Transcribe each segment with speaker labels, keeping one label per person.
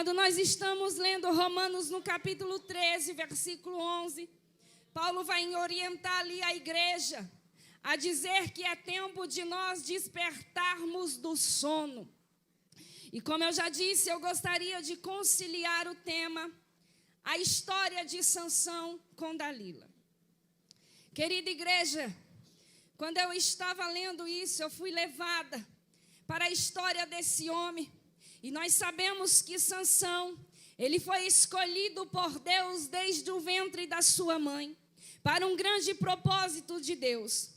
Speaker 1: Quando nós estamos lendo Romanos no capítulo 13, versículo 11, Paulo vai orientar ali a igreja a dizer que é tempo de nós despertarmos do sono. E como eu já disse, eu gostaria de conciliar o tema, a história de Sansão com Dalila. Querida igreja, quando eu estava lendo isso, eu fui levada para a história desse homem. E nós sabemos que Sansão, ele foi escolhido por Deus desde o ventre da sua mãe, para um grande propósito de Deus.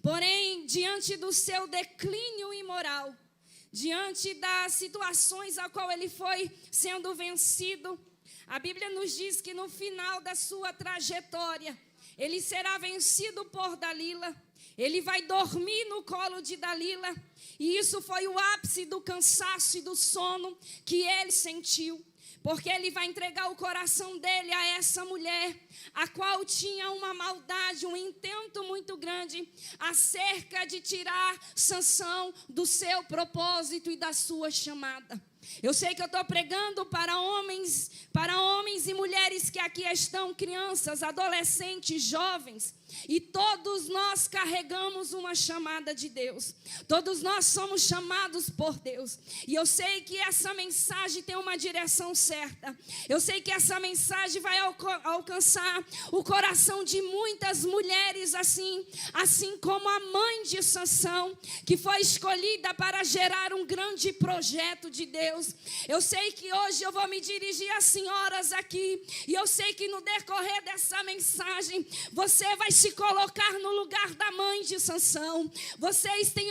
Speaker 1: Porém, diante do seu declínio imoral, diante das situações a qual ele foi sendo vencido, a Bíblia nos diz que no final da sua trajetória, ele será vencido por Dalila, ele vai dormir no colo de Dalila, e isso foi o ápice do cansaço e do sono que ele sentiu, porque ele vai entregar o coração dele a essa mulher, a qual tinha uma maldade, um intento muito grande, acerca de tirar Sansão do seu propósito e da sua chamada. Eu sei que eu estou pregando para homens e mulheres que aqui estão, crianças, adolescentes, jovens, e todos nós carregamos uma chamada de Deus. Todos nós somos chamados por Deus. E eu sei que essa mensagem tem uma direção certa. Eu sei que essa mensagem vai alcançar o coração de muitas mulheres, assim como a mãe de Sansão, que foi escolhida para gerar um grande projeto de Deus. Eu sei que hoje eu vou me dirigir às senhoras aqui, e eu sei que no decorrer dessa mensagem, você vai se colocar no lugar da mãe de Sansão. Vocês têm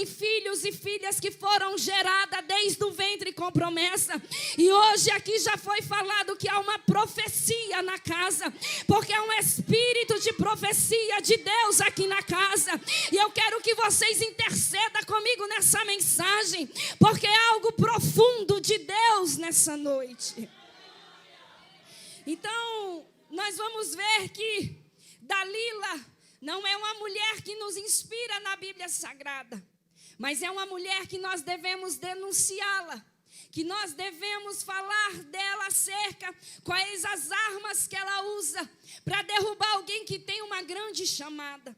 Speaker 1: filhos e filhas que foram geradas desde o ventre com promessa, e hoje aqui já foi falado que há uma profecia na casa, porque é um espírito de profecia de Deus aqui na casa, e eu quero que vocês intercedam comigo nessa mensagem, porque é algo profundo de Deus nessa noite. Então, nós vamos ver que Dalila não é uma mulher que nos inspira na Bíblia Sagrada, mas é uma mulher que nós devemos denunciá-la, que nós devemos falar dela acerca quais as armas que ela usa para derrubar alguém que tem uma grande chamada.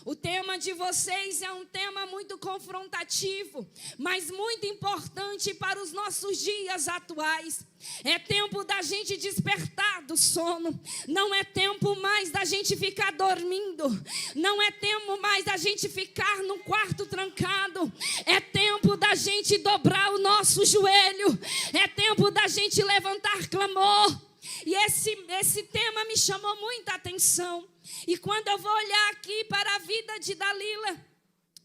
Speaker 1: O tema de vocês é um tema muito confrontativo, mas muito importante para os nossos dias atuais. É tempo da gente despertar do sono. Não é tempo mais da gente ficar dormindo. Não é tempo mais da gente ficar no quarto trancado. É tempo da gente dobrar o nosso joelho. É tempo da gente levantar clamor. E esse tema me chamou muita atenção. E quando eu vou olhar aqui para a vida de Dalila,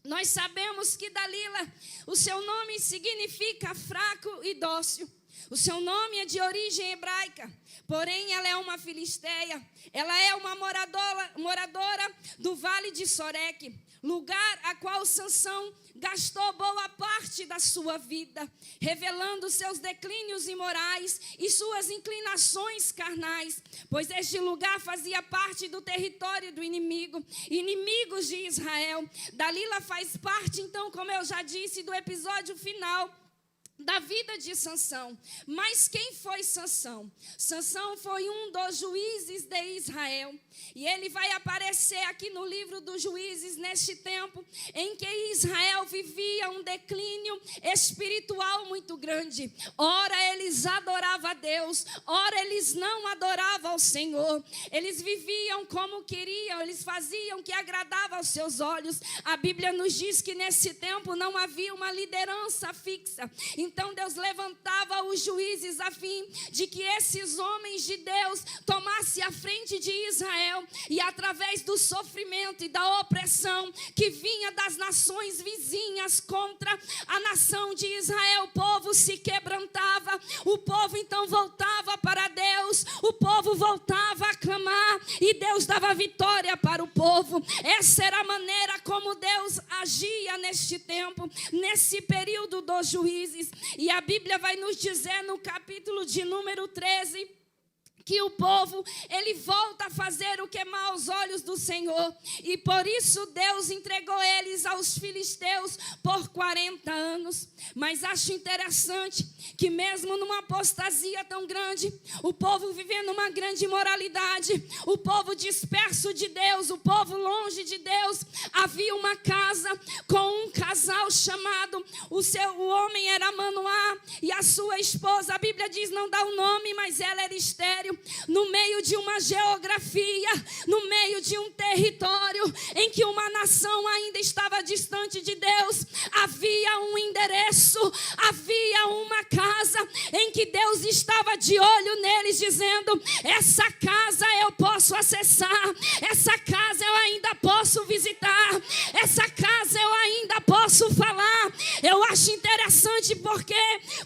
Speaker 1: nós sabemos que Dalila, o seu nome significa fraco e dócil. O seu nome é de origem hebraica, porém ela é uma filisteia. Ela é uma moradora do Vale de Soreque, lugar a qual Sansão gastou boa parte da sua vida, revelando seus declínios imorais e suas inclinações carnais, pois este lugar fazia parte do território do inimigo, inimigos de Israel. Dalila faz parte, então, como eu já disse, do episódio final da vida de Sansão. Mas quem foi Sansão? Sansão foi um dos juízes de Israel. E ele vai aparecer aqui no livro dos Juízes neste tempo em que Israel vivia um declínio espiritual muito grande. Ora eles adoravam a Deus, ora eles não adoravam ao Senhor. Eles viviam como queriam, eles faziam o que agradava aos seus olhos. A Bíblia nos diz que nesse tempo não havia uma liderança fixa. Então Deus levantava os juízes a fim de que esses homens de Deus tomassem a frente de Israel, e através do sofrimento e da opressão que vinha das nações vizinhas contra a nação de Israel, o povo se quebrantava, o povo então voltava para Deus, o povo voltava a clamar e Deus dava vitória para o povo. Essa era a maneira como Deus agia neste tempo, nesse período dos juízes. E a Bíblia vai nos dizer no capítulo de número 13, que o povo, ele volta a fazer o que é mal aos olhos do Senhor. E por isso Deus entregou eles aos filisteus por 40 anos. Mas acho interessante que mesmo numa apostasia tão grande, o povo vivendo uma grande imoralidade, o povo disperso de Deus, o povo longe de Deus, havia uma casa com um casal chamado, o homem era Manoá e a sua esposa, a Bíblia diz, não dá o nome, mas ela era estéril. No meio de uma geografia, no meio de um território em que uma nação ainda estava distante de Deus, havia um endereço, havia uma casa em que Deus estava de olho neles, dizendo: essa casa eu posso acessar, essa casa eu ainda posso visitar, essa casa eu ainda posso falar. Eu acho interessante porque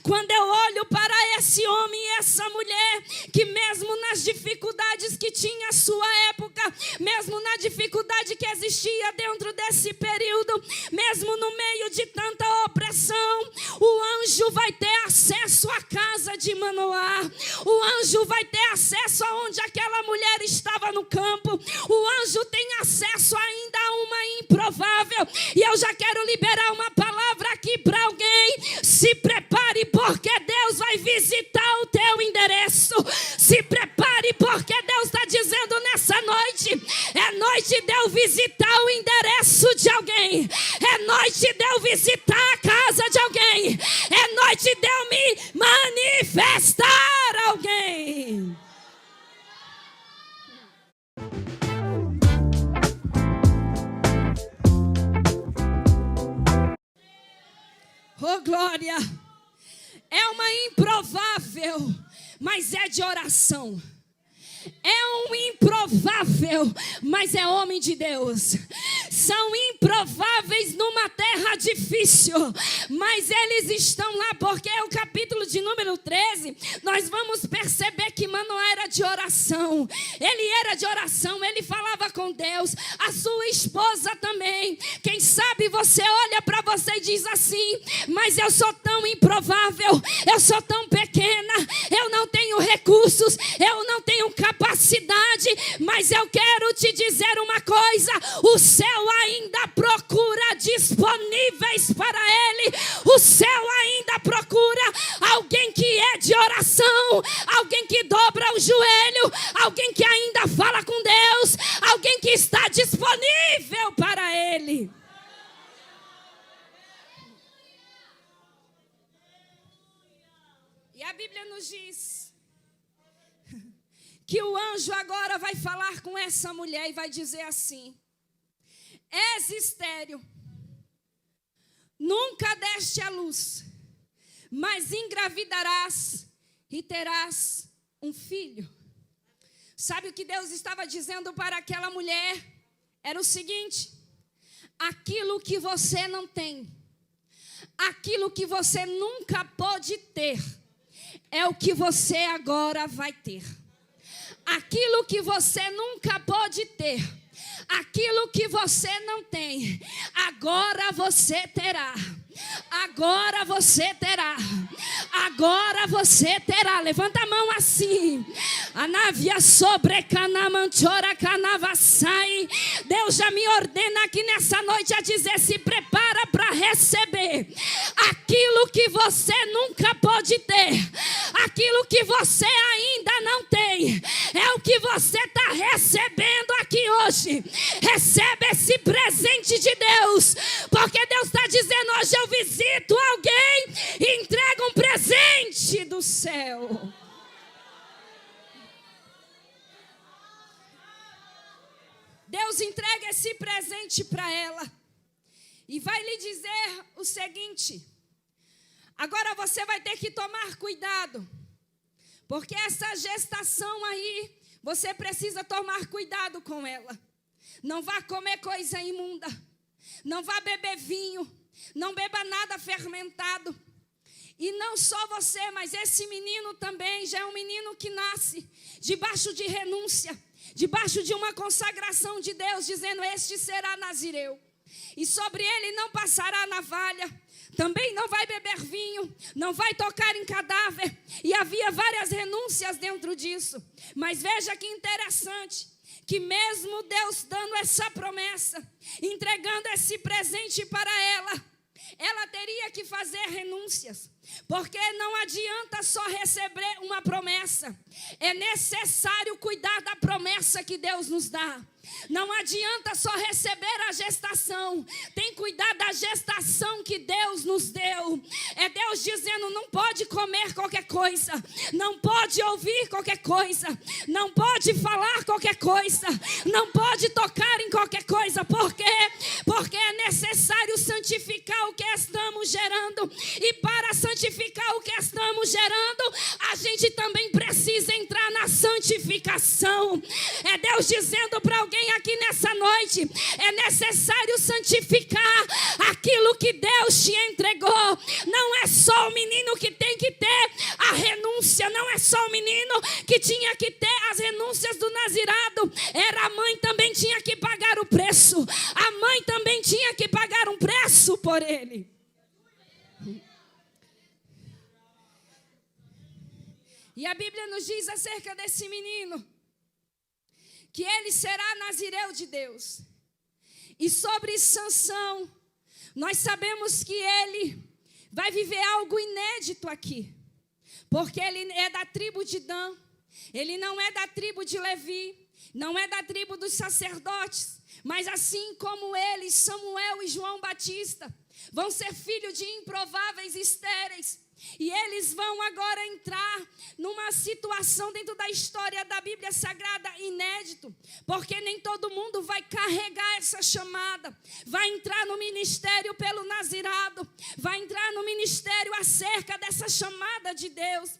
Speaker 1: quando eu olho para esse homem e essa mulher, que mesmo nas dificuldades que tinha a sua época, mesmo na dificuldade que existia dentro desse período, mesmo no meio de tanta opressão, o anjo vai ter acesso à casa de Manoá, o anjo vai ter acesso aonde aquela mulher estava no campo, o anjo tem acesso ainda a uma improvável. E eu já quero liberar uma palavra aqui para alguém: se prepare, porque Deus vai visitar o teu endereço. Se prepare, porque Deus está dizendo nessa noite: é noite de eu visitar o endereço de alguém, é noite de eu visitar a casa de alguém, é noite de eu me manifestar a alguém. Oh, glória! É uma improvável, mas é de oração. É um improvável, mas é homem de Deus. São improváveis numa terra difícil, mas eles estão lá, porque é o capítulo de número 13. Nós vamos perceber que Manoá era de oração. Ele era de oração, ele falava com Deus. A sua esposa também. Quem sabe você olha para você e diz assim: mas eu sou tão improvável, eu sou tão pequena, eu não tenho recursos, eu não tenho capacidade, mas eu quero te dizer uma coisa: o céu ainda procura disponíveis para ele, o céu ainda procura alguém que é de oração, alguém que dobra o joelho, alguém que ainda fala com Deus, alguém que está disponível para ele. E a Bíblia nos diz que o anjo agora vai falar com essa mulher e vai dizer assim: és estéril, nunca deste à luz, mas engravidarás e terás um filho. Sabe o que Deus estava dizendo para aquela mulher? Era o seguinte: aquilo que você não tem, aquilo que você nunca pôde ter, é o que você agora vai ter. Aquilo que você nunca pôde ter, aquilo que você não tem, agora você terá. Agora você terá. Agora você terá. Levanta a mão assim. Anavia sobre canamanchora canavassai. Deus já me ordena aqui nessa noite a dizer: se prepara para receber aquilo que você nunca pôde ter, aquilo que você ainda não tem, é o que você está recebendo aqui hoje. Recebe esse presente de Deus, porque Deus está dizendo: hoje eu visito alguém e entrego um presente do céu. Deus entrega esse presente para ela e vai lhe dizer o seguinte: agora você vai ter que tomar cuidado, porque essa gestação aí, você precisa tomar cuidado com ela. Não vá comer coisa imunda, não vá beber vinho, não beba nada fermentado. E não só você, mas esse menino também já é um menino que nasce debaixo de renúncia, debaixo de uma consagração de Deus, dizendo: este será nazireu, e sobre ele não passará navalha, também não vai beber vinho, não vai tocar em cadáver. E havia várias renúncias dentro disso. Mas veja que interessante, que mesmo Deus dando essa promessa, entregando esse presente para ela teria que fazer renúncias. Porque não adianta só receber uma promessa, é necessário cuidar da promessa que Deus nos dá. Não adianta só receber a gestação, tem que cuidar da gestação que Deus nos deu. É Deus dizendo, não pode comer qualquer coisa, não pode ouvir qualquer coisa, não pode falar qualquer coisa, não pode tocar em qualquer coisa. Por quê? Porque é necessário santificar o que estamos gerando. E para santificar o que estamos gerando, a gente também precisa entrar na santificação. É Deus dizendo para alguém aqui nessa noite, é necessário santificar aquilo que Deus te entregou. Não é só o menino que tem que ter a renúncia, não é só o menino que tinha que ter as renúncias do nazirado, era a mãe também tinha que pagar o preço, a mãe também tinha que pagar um preço por ele. E a Bíblia nos diz acerca desse menino, que ele será nazireu de Deus. E sobre Sansão, nós sabemos que ele vai viver algo inédito aqui. Porque ele é da tribo de Dan, ele não é da tribo de Levi, não é da tribo dos sacerdotes. Mas assim como ele, Samuel e João Batista vão ser filhos de improváveis estéreis. E eles vão agora entrar numa situação dentro da história da Bíblia Sagrada inédito, porque nem todo mundo vai carregar essa chamada, vai entrar no ministério pelo nazirado, vai entrar no ministério acerca dessa chamada de Deus.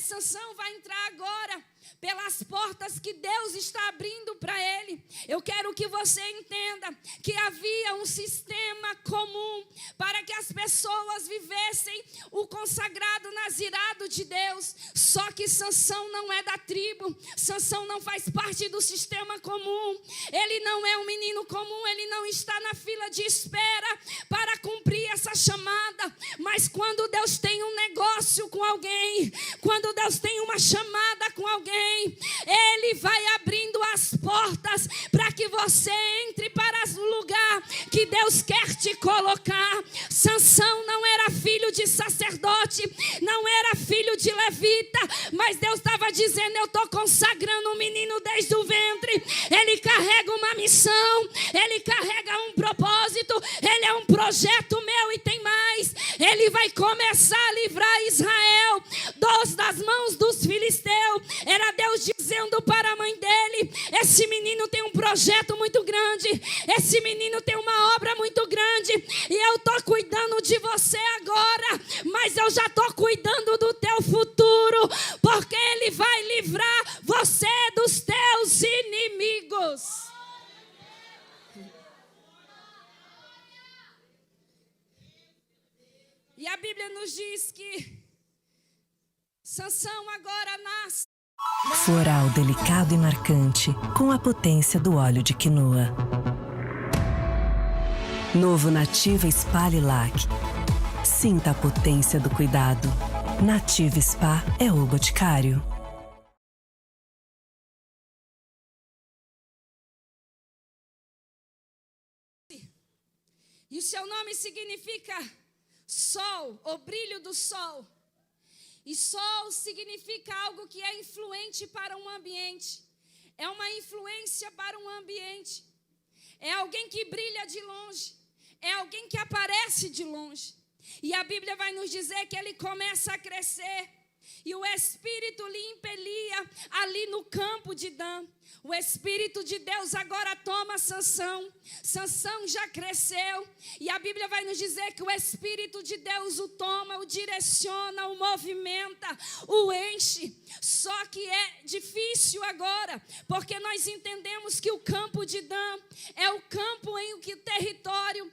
Speaker 1: Sansão vai entrar agora pelas portas que Deus está abrindo para ele. Eu quero que você entenda que havia um sistema comum para que as pessoas vivessem o consagrado nazirado de Deus. Só que Sansão não é da tribo, Sansão não faz parte do sistema comum. Ele não é um menino comum, ele não está na fila de espera para cumprir essa chamada. Mas quando Deus tem um negócio com alguém, quando Deus tem uma chamada com alguém, Ele vai abrindo as portas para que você entre para o lugar que Deus quer te colocar. Sansão não era filho de sacerdote, não era filho de levita, mas Deus estava dizendo, eu estou consagrando um menino desde o ventre. Ele carrega uma missão, ele carrega um propósito, ele é um projeto meu e tem mais. Ele vai começar a livrar Israel das mãos dos filisteus. Era Deus dizendo para a mãe dele, esse menino tem um projeto muito grande, esse menino tem uma obra muito grande, e eu estou cuidando de você agora, mas eu já estou cuidando do teu futuro, porque ele vai livrar você dos teus inimigos. E a Bíblia nos diz que Sansão agora nasce.
Speaker 2: Floral delicado e marcante, com a potência do óleo de quinoa. Novo Nativa Spa Lilac. Sinta a potência do cuidado. Nativa Spa é o Boticário.
Speaker 1: E o seu nome significa sol, o brilho do sol. E sol significa algo que é influente para um ambiente. É uma influência para um ambiente. É alguém que brilha de longe. É alguém que aparece de longe. E a Bíblia vai nos dizer que ele começa a crescer. E o Espírito lhe impelia ali no campo de Dan. O Espírito de Deus agora toma Sansão. Sansão já cresceu. E a Bíblia vai nos dizer que o Espírito de Deus o toma, o direciona, o movimenta, o enche. Só que é difícil agora, porque nós entendemos que o campo de Dan é o campo em que o território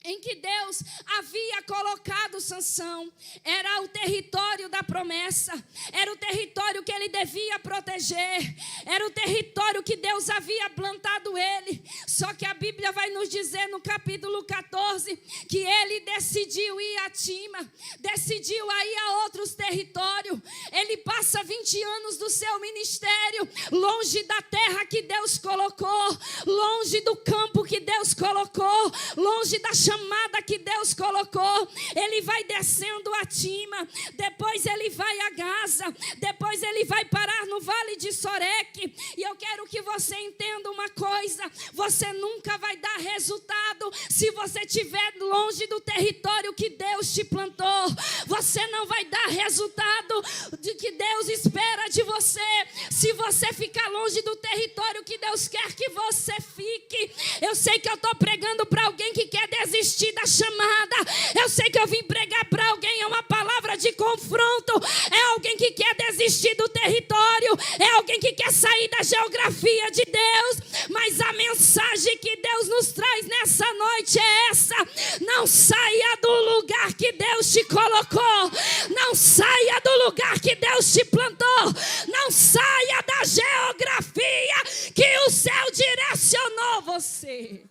Speaker 1: em que Deus havia colocado Sansão. Era o território da promessa, era o território que ele devia proteger, era o território que Deus havia plantado ele. Só que a Bíblia vai nos dizer no capítulo 14 que ele decidiu ir a Tima, decidiu ir a outros territórios. Ele passa 20 anos do seu ministério longe da terra que Deus colocou, longe do campo que Deus colocou, longe da chamada que Deus colocou. Ele vai descendo a Tima, depois ele vai a Gaza, depois ele vai parar no Vale de Soreque. E eu quero que você entenda uma coisa: você nunca vai dar resultado se você estiver longe do território que Deus te plantou. Você não vai dar resultado de que Deus espera de você se você ficar longe do território que Deus quer que você fique. Eu sei que eu estou pregando para alguém que quer desistir da chamada. Eu sei que eu vim pregar para alguém, é uma palavra de confronto. É alguém que quer desistir do território, é alguém que quer sair da geografia de Deus. Mas a mensagem que Deus nos traz nessa noite é essa: não saia do lugar que Deus te colocou, não saia do lugar que Deus te plantou, não saia da geografia que o céu direcionou você.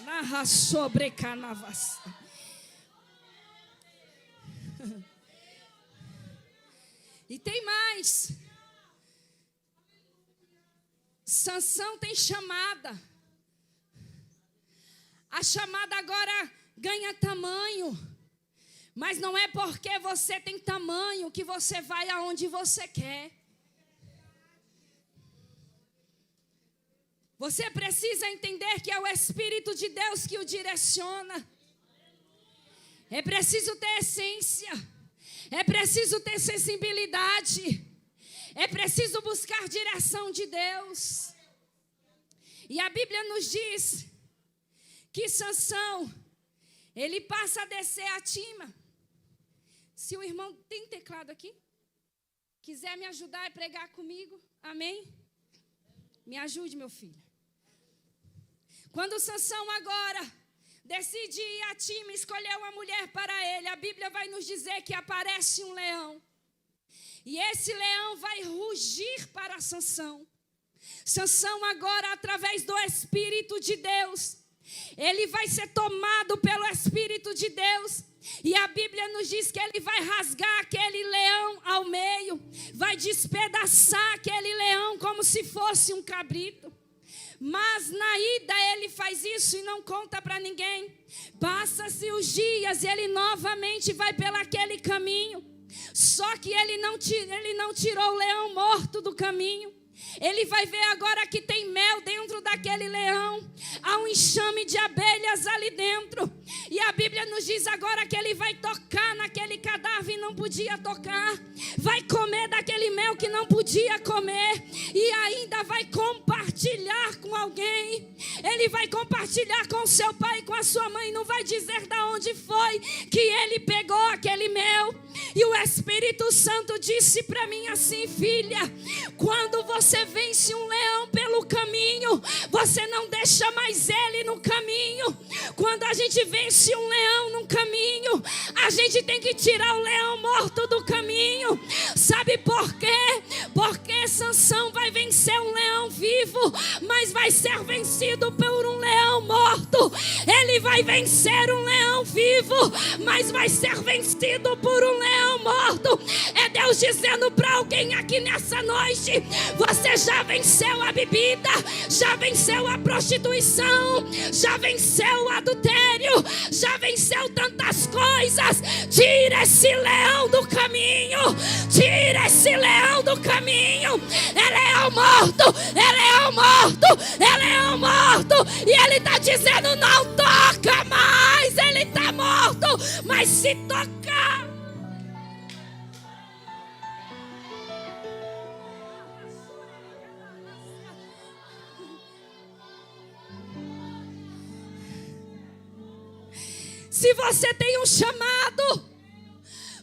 Speaker 1: Narra sobre canavas. E tem mais. Sansão tem chamada. A chamada agora ganha tamanho. Mas não é porque você tem tamanho que você vai aonde você quer. Você precisa entender que é o Espírito de Deus que o direciona. É preciso ter essência. É preciso ter sensibilidade. É preciso buscar direção de Deus. E a Bíblia nos diz que Sansão, ele passa a descer a Tima. Se o irmão tem teclado aqui, quiser me ajudar a pregar comigo, amém? Me ajude, meu filho. Quando Sansão agora decide ir a Tima, escolher uma mulher para ele, a Bíblia vai nos dizer que aparece um leão. E esse leão vai rugir para Sansão. Sansão agora, através do Espírito de Deus, ele vai ser tomado pelo Espírito de Deus. E a Bíblia nos diz que ele vai rasgar aquele leão ao meio, vai despedaçar aquele leão como se fosse um cabrito. Mas na ida ele faz isso e não conta para ninguém. Passa-se os dias e ele novamente vai pelaquele caminho. Só que ele não tirou o leão morto do caminho. Ele vai ver agora que tem mel dentro daquele leão. Há um enxame de abelhas ali dentro. E a Bíblia nos diz agora que ele vai tocar naquele cadáver e não podia tocar. Vai comer daquele mel que não podia comer. E ainda vai compartilhar com alguém. Ele vai compartilhar com seu pai e com a sua mãe. Não vai dizer de onde foi que ele pegou aquele mel. E o Espírito Santo disse para mim assim: filha, quando você vence um leão pelo caminho, você não deixa mais ele no caminho. Quando a gente vence um leão no caminho, a gente tem que tirar o leão morto do caminho. Sabe por quê? Porque Sansão vai vencer um leão vivo, mas vai ser vencido por um leão morto. Ele vai vencer um leão vivo, mas vai ser vencido por um leão morto. É Deus dizendo para alguém aqui nessa noite: você já venceu a bebida, já venceu a prostituição, já venceu o adultério, já venceu tantas coisas. Tira esse leão do caminho, tira esse leão do caminho. É leão morto, é leão morto, é leão morto. E ele está dizendo: não toca mais, ele está morto. Mas se tocar, se você tem um chamado,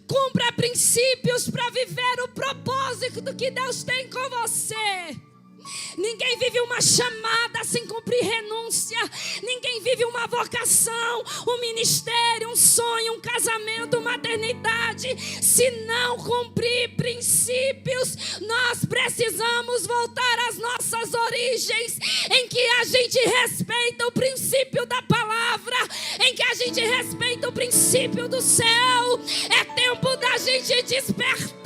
Speaker 1: cumpra princípios para viver o propósito que Deus tem com você. Ninguém vive uma chamada sem cumprir renúncia. Ninguém vive uma vocação, um ministério, um sonho, um casamento, uma maternidade, se não cumprir princípios. Nós precisamos voltar às nossas origens, em que a gente respeita o princípio da palavra, em que a gente respeita o princípio do céu. É tempo da gente despertar.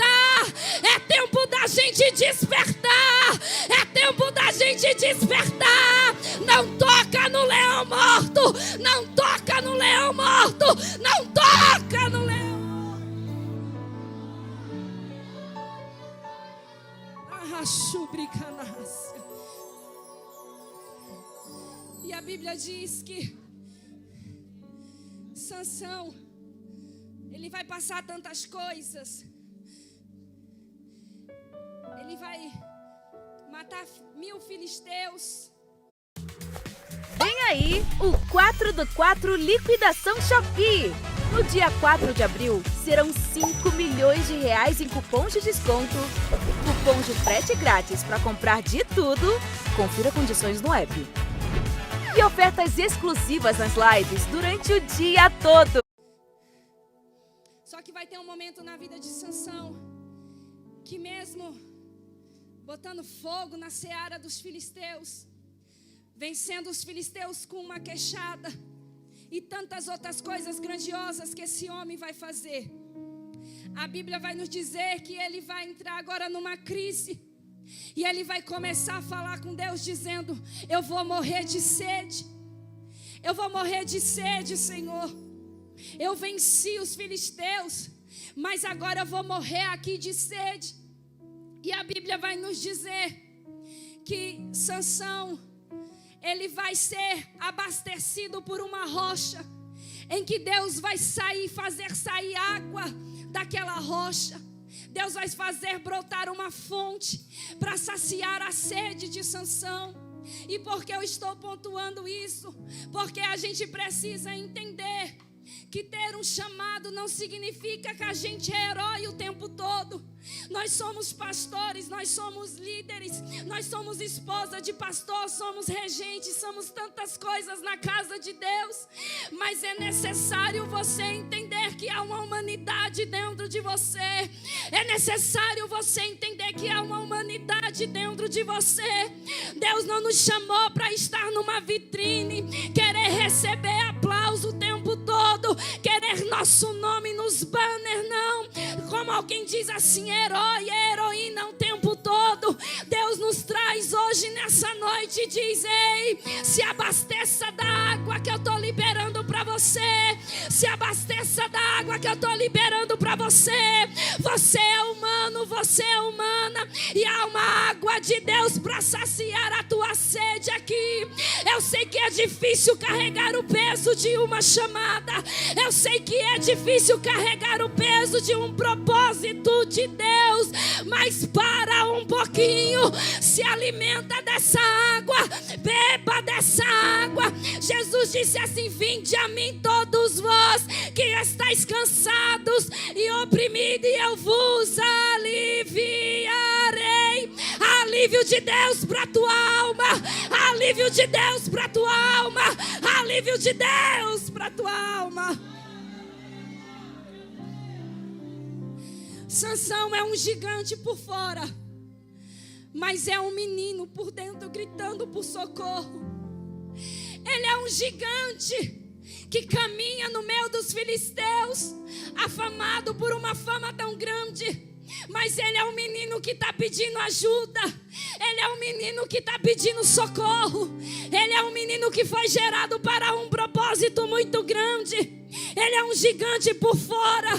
Speaker 1: É tempo da gente despertar. É tempo da gente despertar. Não toca no leão morto. Não toca no leão morto. Não toca no leão. E a Bíblia diz que Sansão, ele vai passar tantas coisas. Ele vai matar 1000 filisteus.
Speaker 3: Vem aí o 4/4 Liquidação Shopee. No dia 4 de abril, serão 5 milhões de reais em cupons de desconto, cupom de frete grátis para comprar de tudo, confira condições no app, e ofertas exclusivas nas lives durante o dia todo.
Speaker 1: Só que vai ter um momento na vida de Sansão que, mesmo botando fogo na seara dos filisteus, vencendo os filisteus com uma queixada e tantas outras coisas grandiosas que esse homem vai fazer, a Bíblia vai nos dizer que ele vai entrar agora numa crise. E ele vai começar a falar com Deus dizendo: eu vou morrer de sede. Eu vou morrer de sede, Senhor. Eu venci os filisteus, mas agora eu vou morrer aqui de sede. E a Bíblia vai nos dizer que Sansão, ele vai ser abastecido por uma rocha, em que Deus vai fazer sair água daquela rocha. Deus vai fazer brotar uma fonte para saciar a sede de Sansão. E por que eu estou pontuando isso? Porque a gente precisa entender que ter um chamado não significa que a gente é herói o tempo todo. Nós somos pastores, nós somos líderes, nós somos esposa de pastor, somos regentes, somos tantas coisas na casa de Deus. Mas é necessário você entender que há uma humanidade dentro de você. É necessário você entender que há uma humanidade dentro de você. Deus não nos chamou para estar numa vitrine, querer receber aplauso o tempo todo, querer nosso nome nos banners, não. Como alguém diz assim, herói e heroína o tempo todo. Deus nos traz hoje nessa noite e diz: ei, se abasteça da água que eu estou liberando para você. Se abasteça da água que eu estou liberando para você. Você é humano, você é humana, e há uma água de Deus para saciar a tua sede aqui. Eu sei que é difícil carregar o peso de uma chamada. Eu sei que é difícil carregar o peso de um propósito de Deus, mas para um pouquinho, se alimenta dessa água, beba dessa água. Jesus disse assim: vinde a mim todos vós que estáis cansados e oprimidos, e eu vos aliviarei. Alívio de Deus para tua alma, alívio de Deus para tua alma, alívio de Deus para tua alma. Sansão é um gigante por fora, mas é um menino por dentro gritando por socorro. Ele é um gigante que caminha no meio dos filisteus, afamado por uma fama tão grande. Mas ele é um menino que está pedindo ajuda. Ele é um menino que está pedindo socorro. Ele é um menino que foi gerado para um propósito muito grande. Ele é um gigante por fora.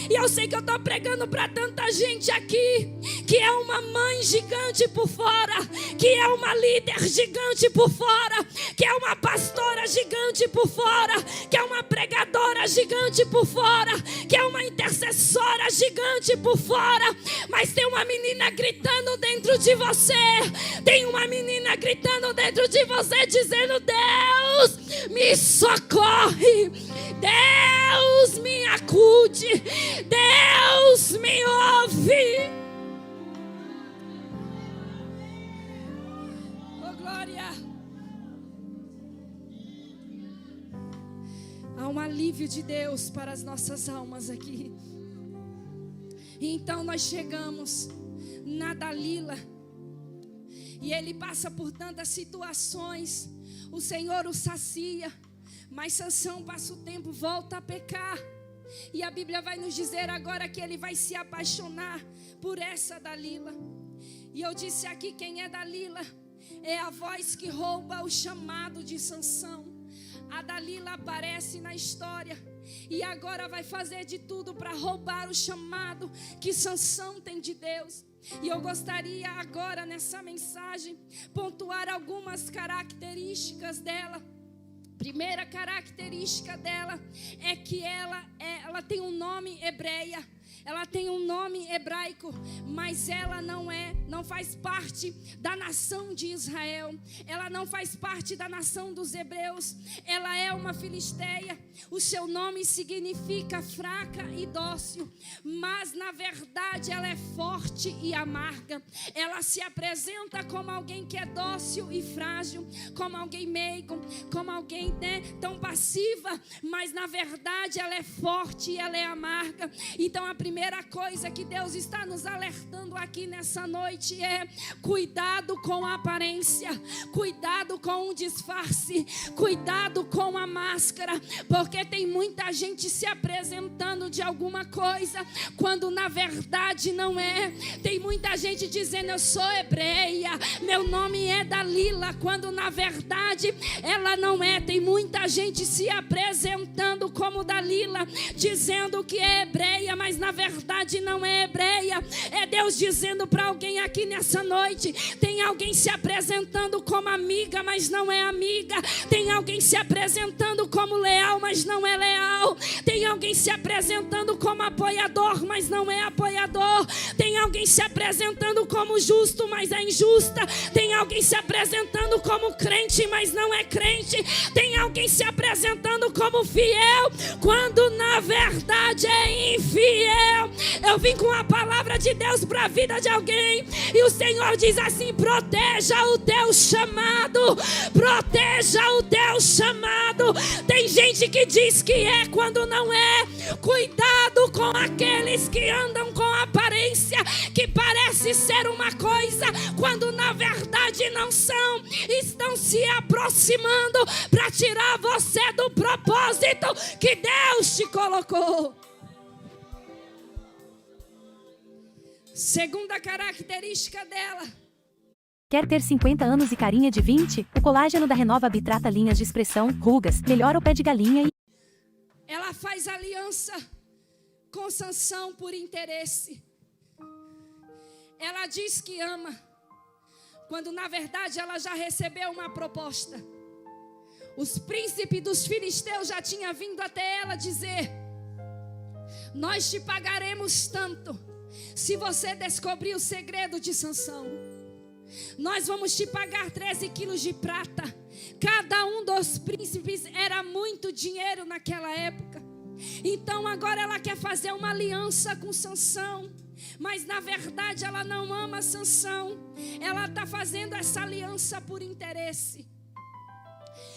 Speaker 1: E eu sei que eu estou pregando para tanta gente aqui, que é uma mãe gigante por fora, que é uma líder gigante por fora, que é uma pastora gigante por fora, que é uma pregadora gigante por fora, que é uma intercessora gigante por fora. Mas tem uma menina gritando dentro de você. Tem uma menina gritando dentro de você, dizendo: Deus, me socorre. Deus, me acude. Deus, me ouve. um alívio de Deus para as nossas almas aqui. E então nós chegamos na Dalila. E ele passa por tantas situações. O Senhor o sacia. Mas Sansão passa o tempo, volta a pecar. E a Bíblia vai nos dizer agora que ele vai se apaixonar por essa Dalila. E eu disse aqui quem é Dalila. É a voz que rouba o chamado de Sansão. A Dalila aparece na história. E agora vai fazer de tudo para roubar o chamado que Sansão tem de Deus. E eu gostaria agora nessa mensagem pontuar algumas características dela. Primeira característica dela é que ela tem um nome hebreia. Ela tem um nome hebraico, mas ela não faz parte da nação de Israel. Ela não faz parte da nação dos hebreus. Ela é uma filisteia. O seu nome significa fraca e dócil, mas na verdade ela é forte e amarga. Ela se apresenta como alguém que é dócil e frágil, como alguém meigo, como alguém tão passiva, mas na verdade ela é forte e ela é amarga. Então a primeira coisa que Deus está nos alertando aqui nessa noite é: cuidado com a aparência, cuidado com o disfarce, cuidado com a máscara, porque tem muita gente se apresentando de alguma coisa quando na verdade não é. Tem muita gente dizendo: eu sou hebreia, meu nome é Dalila, quando na verdade ela não é. Tem muita gente se apresentando como Dalila, dizendo que é hebreia, mas na verdade não é hebreia. É Deus dizendo para alguém aqui nessa noite: tem alguém se apresentando como amiga, mas não é amiga. Tem alguém se apresentando como leal, mas não é leal. Tem alguém se apresentando como apoiador, mas não é apoiador. Tem alguém se apresentando como justo, mas é injusta. Tem alguém se apresentando como crente, mas não é crente. Tem alguém se apresentando como fiel, quando na verdade é infiel. Eu vim com a palavra de Deus para a vida de alguém, e o Senhor diz assim: proteja o teu chamado, proteja o teu chamado. Tem gente que diz que é quando não é. Cuidado com aqueles que andam com aparência, que parece ser uma coisa quando na verdade não são. Estão se aproximando para tirar você do propósito que Deus te colocou. Segunda característica dela.
Speaker 3: Quer ter 50 anos e carinha de 20? O colágeno da Renova-B trata linhas de expressão, rugas, melhora o pé de galinha e...
Speaker 1: Ela faz aliança com Sansão por interesse. Ela diz que ama, quando na verdade ela já recebeu uma proposta. Os príncipes dos filisteus já tinham vindo até ela dizer: nós te pagaremos tanto se você descobrir o segredo de Sansão. Nós vamos te pagar 13 quilos de prata. Cada um dos príncipes era muito dinheiro naquela época. Então agora ela quer fazer uma aliança com Sansão, mas na verdade ela não ama Sansão. Ela está fazendo essa aliança por interesse.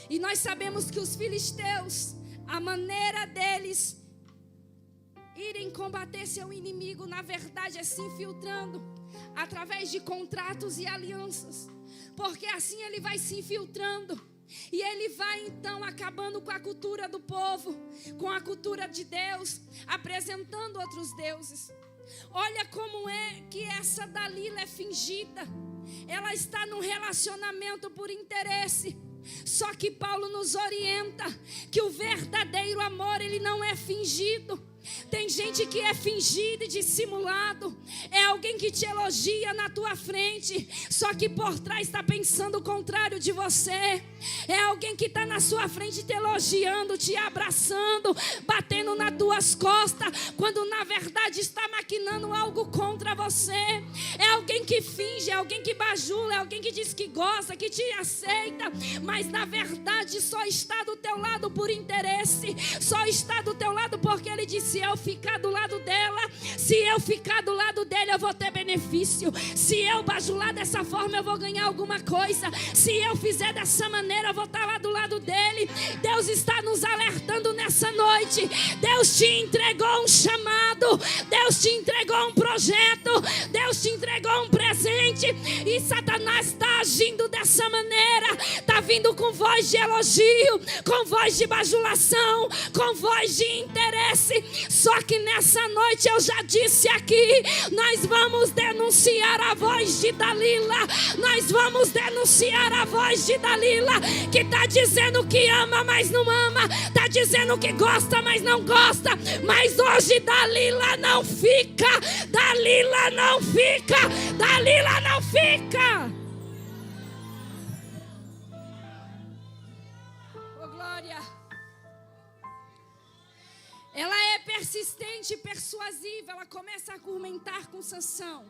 Speaker 1: E nós sabemos que os filisteus, a maneira deles irem combater seu inimigo, na verdade é se infiltrando através de contratos e alianças, porque assim ele vai se infiltrando e ele vai então acabando com a cultura do povo, com a cultura de Deus, apresentando outros deuses. Olha como é que essa Dalila é fingida. Ela está num relacionamento por interesse. Só que Paulo nos orienta que o verdadeiro amor, ele não é fingido. Tem gente que é fingido e dissimulado. É alguém que te elogia na tua frente, só que por trás está pensando o contrário de você. É alguém que está na sua frente te elogiando, te abraçando, batendo nas tuas costas, quando na verdade está maquinando algo contra você. É alguém que finge, é alguém que bajula, é alguém que diz que gosta, que te aceita, mas na verdade só está do teu lado por interesse. Só está do teu lado porque ele disse: se eu ficar do lado dela, se eu ficar do lado dele, eu vou ter benefício. Se eu bajular dessa forma, eu vou ganhar alguma coisa. Se eu fizer dessa maneira, eu vou estar lá do lado dele. Deus está nos alertando nessa nessa noite. Deus te entregou um chamado, Deus te entregou um projeto, Deus te entregou um presente. E Satanás está agindo dessa maneira, está vindo com voz de elogio, com voz de bajulação, com voz de interesse. Só que nessa noite eu já disse aqui, nós vamos denunciar a voz de Dalila. Nós vamos denunciar a voz de Dalila, que está dizendo que ama, mas não ama, está dizendo que gosta, mas não gosta. Mas hoje Dalila não fica, Dalila não fica, Dalila não fica. Oh, glória. Ela é persistente e persuasiva. Ela começa a argumentar com Sansão.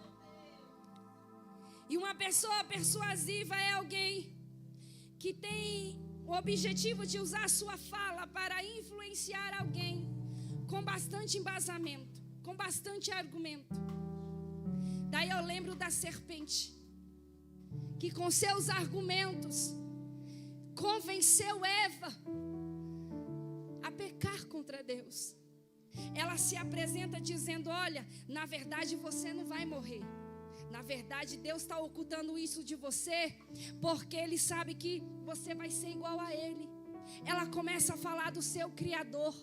Speaker 1: E uma pessoa persuasiva é alguém que tem o objetivo de usar a sua fala para influenciar alguém com bastante embasamento, com bastante argumento. Daí eu lembro da serpente, que com seus argumentos convenceu Eva a pecar contra Deus. Ela se apresenta dizendo: olha, na verdade você não vai morrer. Na verdade, Deus está ocultando isso de você, porque Ele sabe que você vai ser igual a Ele. Ela começa a falar do seu Criador.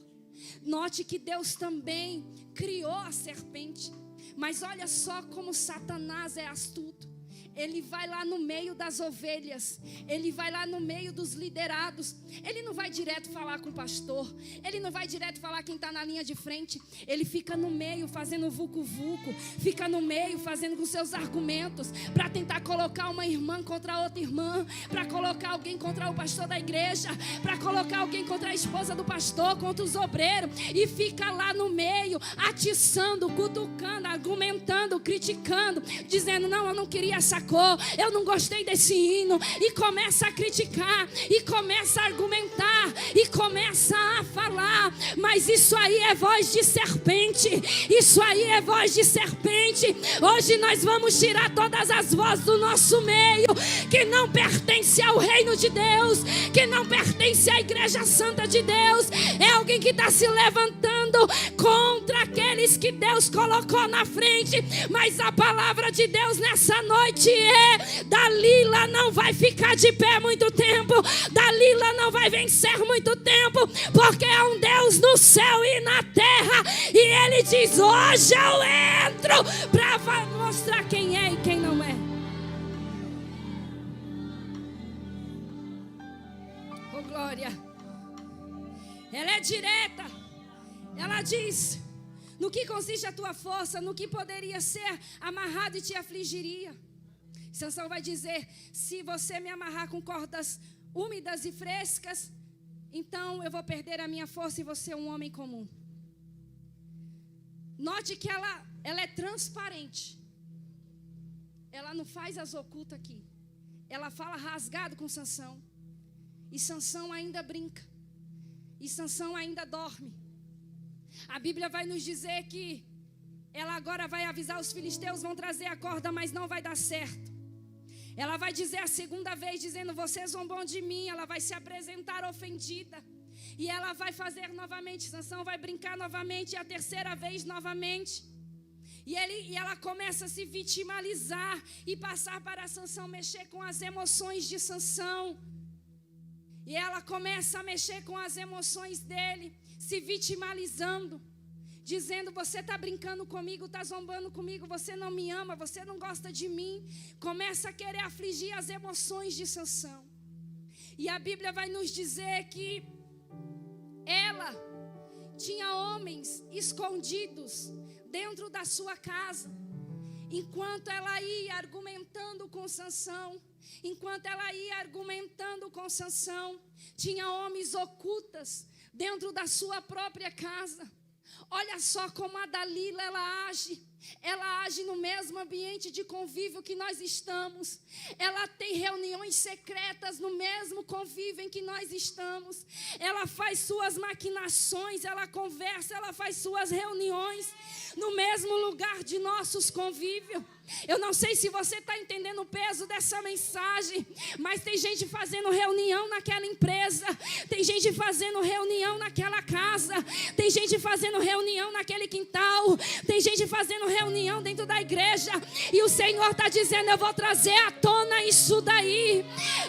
Speaker 1: Note que Deus também criou a serpente. Mas olha só como Satanás é astuto. Ele vai lá no meio das ovelhas, ele vai lá no meio dos liderados. Ele não vai direto falar com o pastor, ele não vai direto falar quem está na linha de frente. Ele fica no meio fazendo vucu-vucu, fica no meio fazendo com seus argumentos, para tentar colocar uma irmã contra outra irmã, para colocar alguém contra o pastor da igreja, para colocar alguém contra a esposa do pastor, contra os obreiros. E fica lá no meio, atiçando, cutucando, argumentando, criticando, dizendo: não, eu não queria essa cor, eu não gostei desse hino. E começa a criticar, e começa a argumentar, e começa a falar. Mas isso aí é voz de serpente, isso aí é voz de serpente. Hoje nós vamos tirar todas as vozes do nosso meio, que não pertence ao reino de Deus, que não pertence à igreja santa de Deus. É alguém que está se levantando contra aqueles que Deus colocou na frente. Mas a palavra de Deus nessa noite é: Dalila não vai ficar de pé muito tempo, Dalila não vai vencer muito tempo, porque é um Deus no céu e na terra. E Ele diz: hoje eu entro para mostrar quem é e quem não é. Oh, glória. Ela é direta. Ela diz: no que consiste a tua força, no que poderia ser amarrado e te afligiria. Sansão vai dizer: se você me amarrar com cordas úmidas e frescas, então eu vou perder a minha força e vou ser um homem comum. Note que ela é transparente. Ela não faz as ocultas aqui. Ela fala rasgado com Sansão. E Sansão ainda brinca. E Sansão ainda dorme. A Bíblia vai nos dizer que ela agora vai avisar os filisteus, vão trazer a corda, mas não vai dar certo. Ela vai dizer a segunda vez, dizendo: você zombou de mim. Ela vai se apresentar ofendida. E ela vai fazer novamente. Sansão vai brincar novamente. E a terceira vez novamente. E ela começa a se vitimizar e passar para Sansão mexer com as emoções de Sansão. E ela começa a mexer com as emoções dele, se vitimizando, dizendo: você está brincando comigo, está zombando comigo, você não me ama, você não gosta de mim. Começa a querer afligir as emoções de Sansão. E a Bíblia vai nos dizer que ela tinha homens escondidos dentro da sua casa. Enquanto ela ia argumentando com Sansão, tinha homens ocultas dentro da sua própria casa. Olha só como a Dalila ela age age no mesmo ambiente de convívio que nós estamos. Ela tem reuniões secretas no mesmo convívio em que nós estamos. Ela faz suas maquinações, ela conversa, ela faz suas reuniões no mesmo lugar de nossos convívios. Eu não sei se você está entendendo o peso dessa mensagem, mas tem gente fazendo reunião naquela empresa, tem gente fazendo reunião naquela casa, tem gente fazendo reunião naquele quintal, tem gente fazendo reunião dentro da igreja, e o Senhor está dizendo: eu vou trazer à tona isso daí,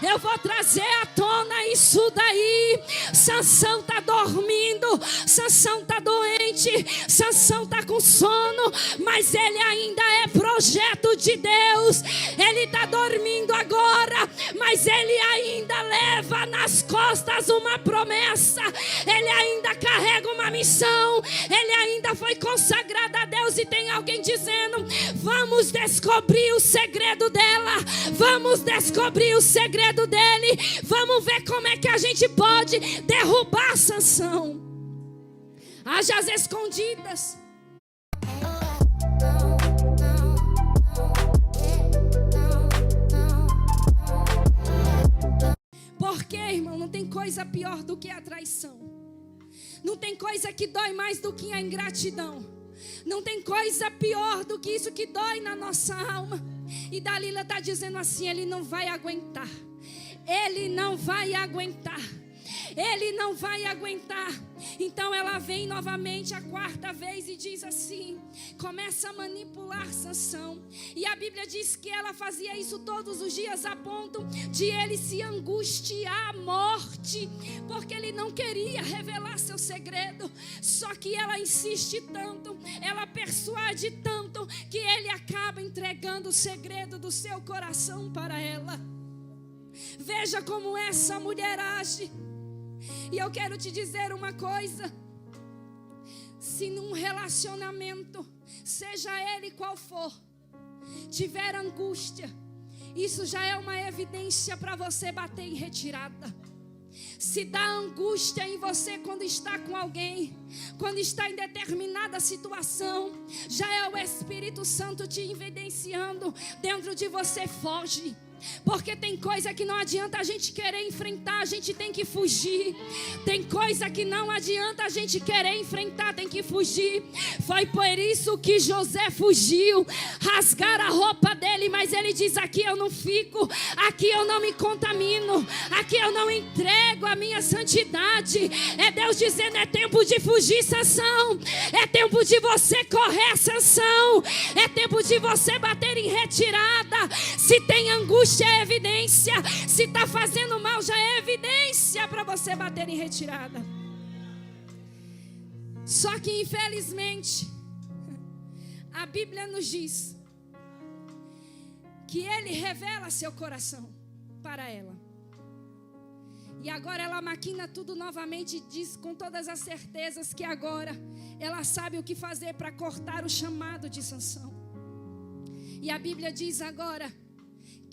Speaker 1: eu vou trazer à tona isso daí. Sansão está dormindo, Sansão está doente, Sansão está com sono, mas ele ainda é projeto de Deus. Ele está dormindo agora, mas ele ainda leva nas costas uma promessa, ele ainda carrega uma missão, ele ainda foi consagrado a Deus. E tem alguém dizendo: vamos descobrir o segredo dela, vamos descobrir o segredo dele, vamos ver como é que a gente pode derrubar Sansão. Haja as escondidas. Porque, irmão, não tem coisa pior do que a traição. Não tem coisa que dói mais do que a ingratidão. Não tem coisa pior do que isso que dói na nossa alma. E Dalila está dizendo assim: ele não vai aguentar. Ele não vai aguentar. Ele não vai aguentar. Então ela vem novamente a quarta vez e diz assim, começa a manipular Sansão. E a Bíblia diz que ela fazia isso todos os dias, a ponto de ele se angustiar à morte, porque ele não queria revelar seu segredo. Só que ela insiste tanto, ela persuade tanto, que ele acaba entregando o segredo do seu coração para ela. Veja como essa mulher age. E eu quero te dizer uma coisa: se num relacionamento, seja ele qual for, tiver angústia, isso já é uma evidência para você bater em retirada. Se dá angústia em você quando está com alguém, quando está em determinada situação, já é o Espírito Santo te evidenciando. Dentro de você, foge. Porque tem coisa que não adianta a gente querer enfrentar, a gente tem que fugir. Tem coisa que não adianta a gente querer enfrentar, tem que fugir. Foi por isso que José fugiu. Rasgaram a roupa dele, mas ele diz: aqui eu não fico, aqui eu não me contamino, aqui eu não entrego a minha santidade. É Deus dizendo: é tempo de fugir, Sansão. É tempo de você correr, Sansão. É tempo de você bater em retirada. Se tem angústia, é evidência. Se está fazendo mal, já é evidência para você bater em retirada. Só que infelizmente a Bíblia nos diz que ele revela seu coração para ela. E agora ela maquina tudo novamente e diz com todas as certezas que agora ela sabe o que fazer para cortar o chamado de Sansão. E a Bíblia diz agora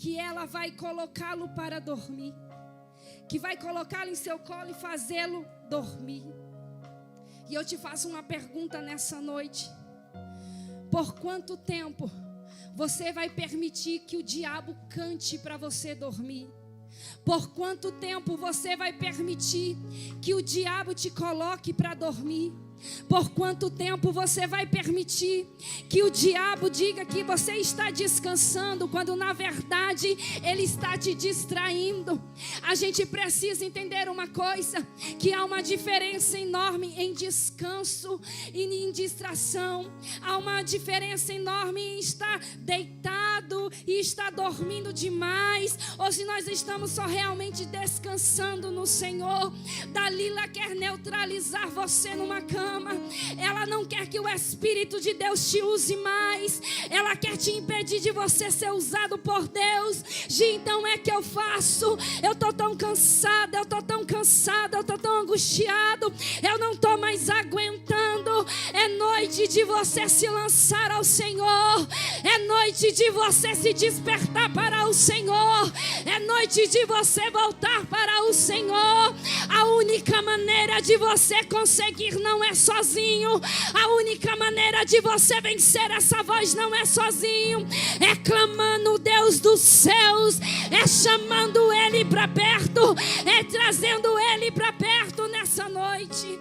Speaker 1: que ela vai colocá-lo para dormir, que vai colocá-lo em seu colo e fazê-lo dormir. E eu te faço uma pergunta nessa noite: por quanto tempo você vai permitir que o diabo cante para você dormir? Por quanto tempo você vai permitir que o diabo te coloque para dormir? Por quanto tempo você vai permitir que o diabo diga que você está descansando, quando na verdade ele está te distraindo? A gente precisa entender uma coisa, que há uma diferença enorme em descanso e em distração. Há uma diferença enorme em estar deitado e estar dormindo demais, ou se nós estamos só realmente descansando no Senhor. Dalila quer neutralizar você numa cama. Ela não quer que o Espírito de Deus te use mais. Ela quer te impedir de você ser usado por Deus. Então é que eu faço. Eu estou tão cansada, eu estou tão cansado, eu estou tão angustiado, eu não estou mais aguentando. É noite de você se lançar ao Senhor. É noite de você você se despertar para o Senhor. É noite de você voltar para o Senhor. A única maneira de você conseguir não é sozinho. A única maneira de você vencer essa voz não é sozinho. É clamando o Deus dos céus. É chamando Ele para perto. É trazendo Ele para perto nessa noite.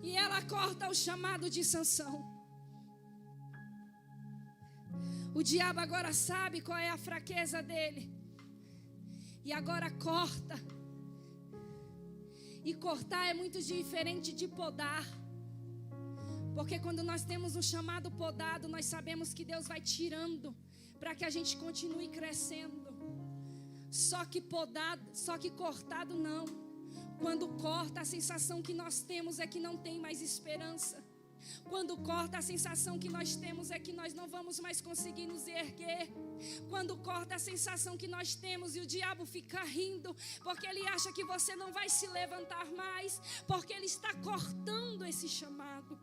Speaker 1: E ela corta o chamado de Sansão. O diabo agora sabe qual é a fraqueza dele. E agora corta. E cortar é muito diferente de podar. Porque quando nós temos um chamado podado, nós sabemos que Deus vai tirando para que a gente continue crescendo. Só que cortado não. Quando corta, a sensação que nós temos é que não tem mais esperança. Quando corta, a sensação que nós temos é que nós não vamos mais conseguir nos erguer. Quando corta, a sensação que nós temos, e o diabo fica rindo, porque ele acha que você não vai se levantar mais, porque ele está cortando esse chamado.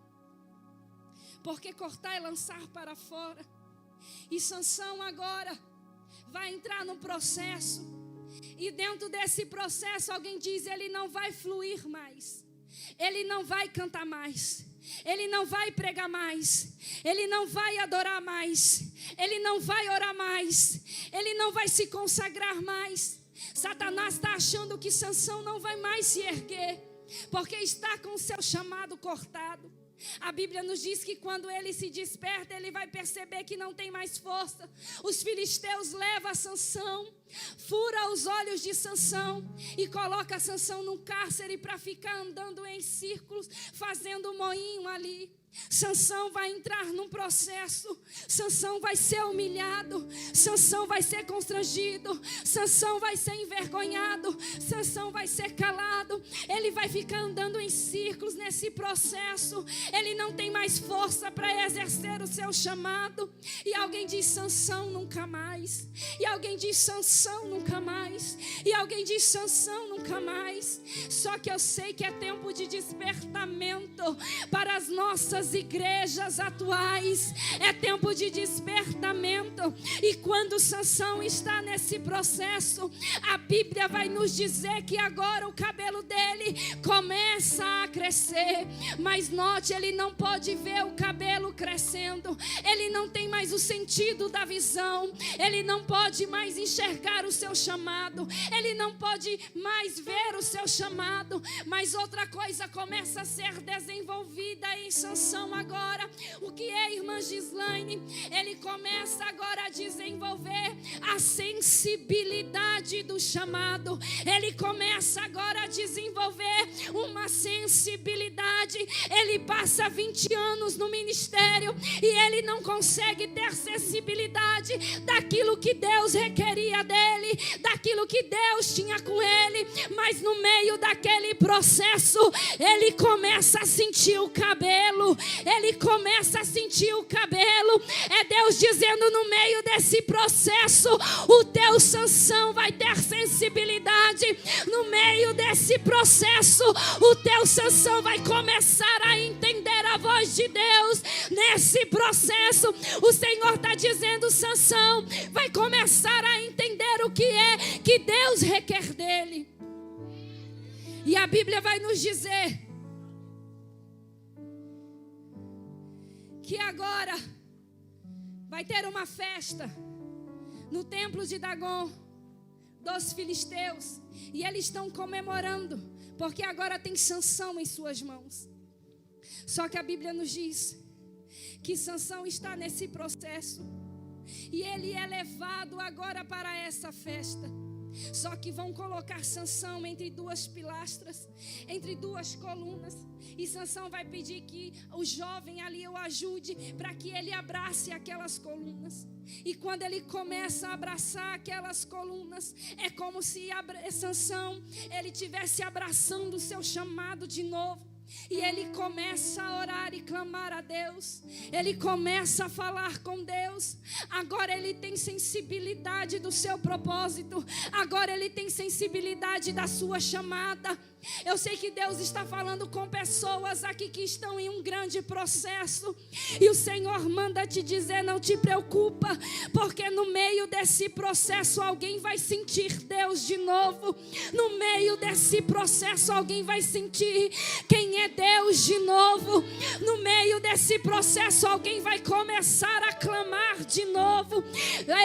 Speaker 1: Porque cortar é lançar para fora. E Sansão agora vai entrar no processo. E dentro desse processo alguém diz: ele não vai fluir mais. Ele não vai cantar mais. Ele não vai pregar mais. Ele não vai adorar mais. Ele não vai orar mais. Ele não vai se consagrar mais. Satanás está achando que Sansão não vai mais se erguer, porque está com o seu chamado cortado. A Bíblia nos diz que quando ele se desperta, ele vai perceber que não tem mais força. Os filisteus levam Sansão, fura os olhos de Sansão e coloca Sansão num cárcere para ficar andando em círculos, fazendo um moinho ali. Sansão vai entrar num processo. Sansão vai ser humilhado. Sansão vai ser constrangido. Sansão vai ser envergonhado. Sansão vai ser calado. Ele vai ficar andando em círculos nesse processo. Ele não tem mais força para exercer o seu chamado. E alguém diz: Sansão nunca mais. E alguém diz: Sansão nunca mais. E alguém diz: Sansão nunca mais. Só que eu sei que é tempo de despertamento para as nossas igrejas atuais. É tempo de despertamento. E quando Sansão está nesse processo, a Bíblia vai nos dizer que agora o cabelo dele começa a crescer. Mas note, ele não pode ver o cabelo crescendo. Ele não tem mais o sentido da visão. Ele não pode mais enxergar o seu chamado. Ele não pode mais ver o seu chamado. Mas outra coisa começa a ser desenvolvida em Sansão agora. O que é, irmã Gislaine? Ele começa agora a desenvolver a sensibilidade do chamado. Ele começa agora a desenvolver uma sensibilidade. Ele passa 20 anos no ministério e ele não consegue ter sensibilidade daquilo que Deus requeria dele, daquilo que Deus tinha com ele. Mas no meio daquele processo, ele começa a sentir o cabelo. Ele começa a sentir o cabelo. É Deus dizendo: no meio desse processo, o teu Sansão vai ter sensibilidade. No meio desse processo, o teu Sansão vai começar a entender a voz de Deus. Nesse processo, o Senhor está dizendo: Sansão vai começar a entender o que é que Deus requer dele. E a Bíblia vai nos dizer que agora vai ter uma festa no templo de Dagon dos filisteus. E eles estão comemorando, porque agora tem Sansão em suas mãos. Só que a Bíblia nos diz que Sansão está nesse processo. E ele é levado agora para essa festa. Só que vão colocar Sansão entre duas pilastras, entre duas colunas. E Sansão vai pedir que o jovem ali o ajude para que ele abrace aquelas colunas. E quando ele começa a abraçar aquelas colunas, é como se Sansão ele estivesse abraçando o seu chamado de novo. E ele começa a orar e clamar a Deus. Ele começa a falar com Deus. Agora ele tem sensibilidade do seu propósito. Agora ele tem sensibilidade da sua chamada. Eu sei que Deus está falando com pessoas aqui que estão em um grande processo. E o Senhor manda te dizer, não te preocupa, porque no meio desse processo alguém vai sentir Deus de novo. No meio desse processo alguém vai sentir quem é Deus de novo. No meio desse processo alguém vai começar a clamar de novo.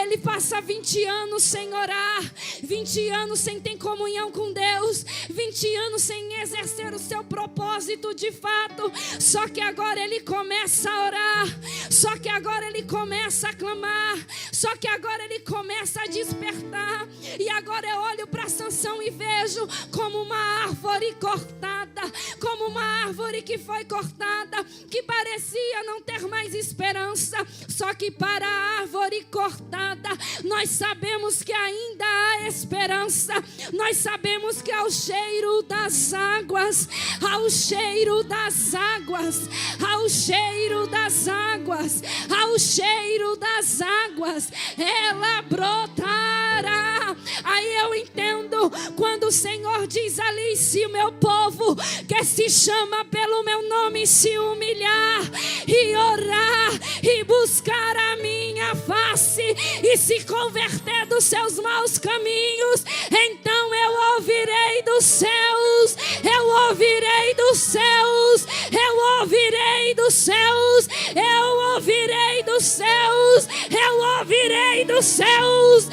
Speaker 1: Ele passa 20 anos sem orar, 20 anos sem ter comunhão com Deus, 20 anos sem exercer o seu propósito de fato. Só que agora ele começa a orar, só que agora ele começa a clamar, só que agora ele começa a despertar. E agora eu olho para Sansão e vejo como uma árvore cortada, como uma árvore que foi cortada, que parecia não ter mais esperança. Só que para a árvore cortada, nós sabemos que ainda há esperança. Nós sabemos que ao cheiro das águas, ao cheiro das águas, ao cheiro das águas, ao cheiro das águas, ela brotará. Aí eu entendo quando o Senhor diz ali, se o meu povo que se chama pelo meu nome se humilhar e orar e buscar a minha face e se converter dos seus maus caminhos, então eu ouvirei dos céus, eu ouvirei dos céus, eu ouvirei dos céus, eu ouvirei dos céus, eu ouvirei dos céus,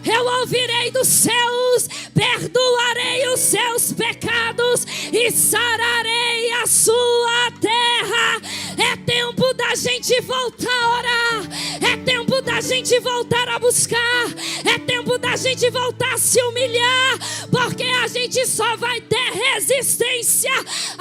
Speaker 1: eu ouvirei dos céus, perdoarei os seus pecados e sararei a sua terra. É tempo da gente voltar a orar, é tempo da gente voltar a buscar, é tempo da gente voltar a se humilhar, porque a gente só vai ter resistência,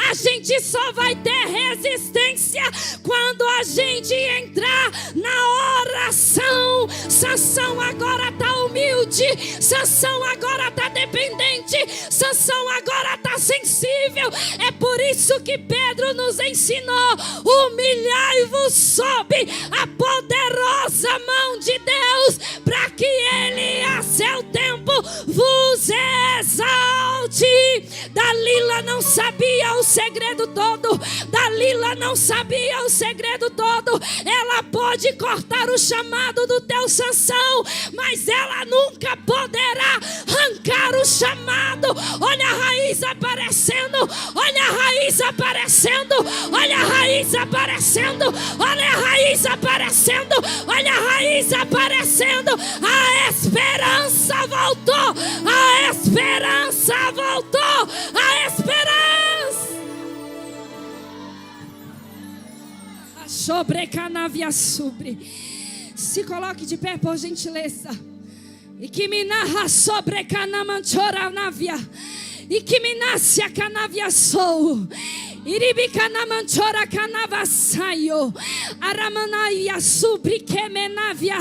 Speaker 1: a gente só vai ter resistência quando a gente entrar na oração. Sansão agora está humilde, Sansão agora está dependente, Sansão agora está sensível. É por isso que Pedro nos ensinou: humilhai-vos sob a poderosa mão de Deus, para que Ele a seu tempo vos exalte. Dalila não sabia o segredo todo, Dalila não sabia o segredo todo. Ela pode cortar o chamado do teu Sansão, mas ela nunca poderá arrancar o chamado. Olha a raiz aparecendo, olha a raiz aparecendo, olha a raiz aparecendo, olha a raiz aparecendo, olha a raiz aparecendo. A esperança voltou, a esperança voltou, a esperança. A sobrecanavia sobre. Se coloque de pé, por gentileza. E que me narra sobre canamanchora navia. E que me nasce a canavia sou. Iribicana manchora canava saio, aramanaia sobre que menavia,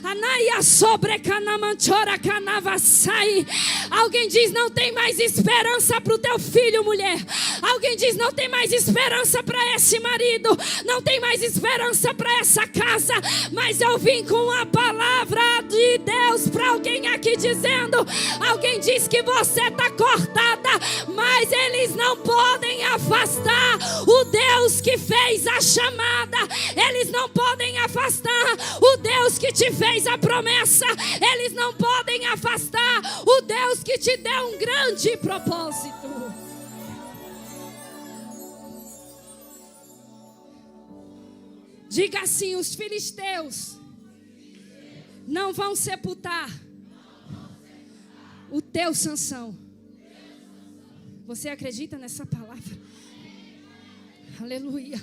Speaker 1: anaia sobre canamanchora canava sai. Alguém diz não tem mais esperança para o teu filho, mulher. Alguém diz não tem mais esperança para esse marido, não tem mais esperança para essa casa. Mas eu vim com a palavra de Deus para alguém aqui dizendo: alguém diz que você está cortada, mas eles não podem afastar o Deus que fez a chamada. Eles não podem afastar o Deus que te fez a promessa. Eles não podem afastar o Deus que te deu um grande propósito. Diga assim: os filisteus não vão sepultar o teu Sansão. Você acredita nessa palavra? Aleluia.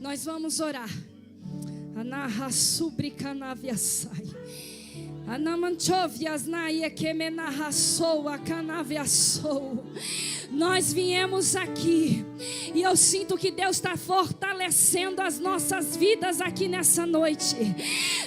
Speaker 1: Nós vamos orar. Anarra subricanaviasai. Anamanchovias naia que menarrassou a canaviassou. Nós viemos aqui e eu sinto que Deus está fortalecendo as nossas vidas aqui nessa noite.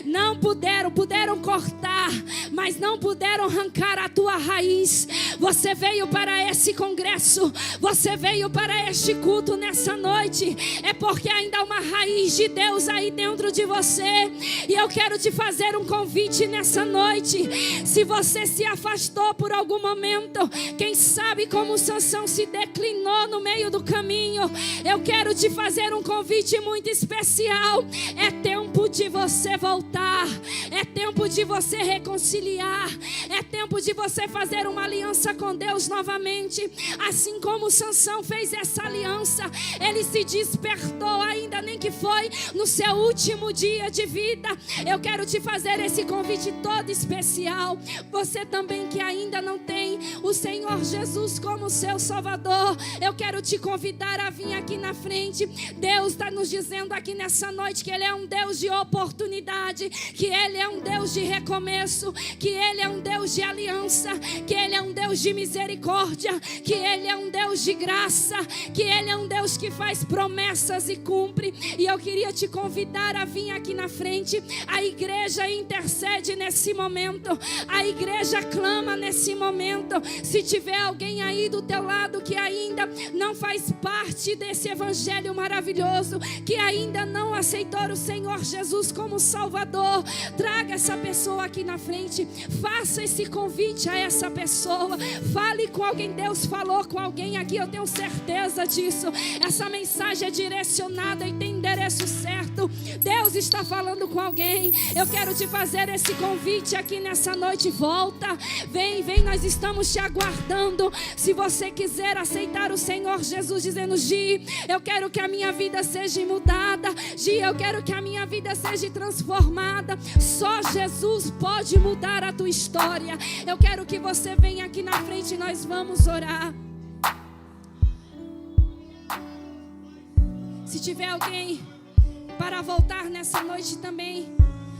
Speaker 1: Não puderam cortar, mas não puderam arrancar a tua raiz. Você veio para esse congresso, você veio para este culto nessa noite, é porque ainda há uma raiz de Deus aí dentro de você. E eu quero te fazer um convite nessa noite. Se você se afastou por algum momento, quem sabe como Sansão se declinou no meio do caminho, eu quero te fazer um convite muito especial. É tempo de você voltar, é tempo de você reconciliar, é tempo de você fazer uma aliança com Deus novamente. Assim como Sansão fez essa aliança, ele se despertou, ainda nem que foi no seu último dia de vida. Eu quero te fazer esse convite todo especial. Você também que ainda não tem o Senhor Jesus como seu Salvador, eu quero te convidar a vir aqui na frente. Deus está nos dizendo aqui nessa noite que Ele é um Deus de oportunidade, que Ele é um Deus de recomeço, que Ele é um Deus de aliança, que Ele é um Deus de misericórdia, que Ele é um Deus de graça, que Ele é um Deus que faz promessas e cumpre. E eu queria te convidar a vir aqui na frente. A igreja intercede nesse momento, a igreja clama nesse momento. Se tiver alguém aí do teu lado que ainda não faz parte desse evangelho maravilhoso, que ainda não aceitou o Senhor Jesus como Salvador, traga essa pessoa aqui na frente, faça esse convite a essa pessoa, fale com alguém. Deus falou com alguém aqui, eu tenho certeza disso. Essa mensagem é direcionada e tem endereço certo. Deus está falando com alguém. Eu quero te fazer esse convite aqui nessa noite. Volta, vem, nós estamos te aguardando. Se você quiser aceitar o Senhor Jesus, dizendo: Gi, eu quero que a minha vida seja mudada, Gi, eu quero que a minha vida seja transformada. Só Jesus pode mudar a tua história. Eu quero que você venha aqui na frente e nós vamos orar. Se tiver alguém para voltar nessa noite também,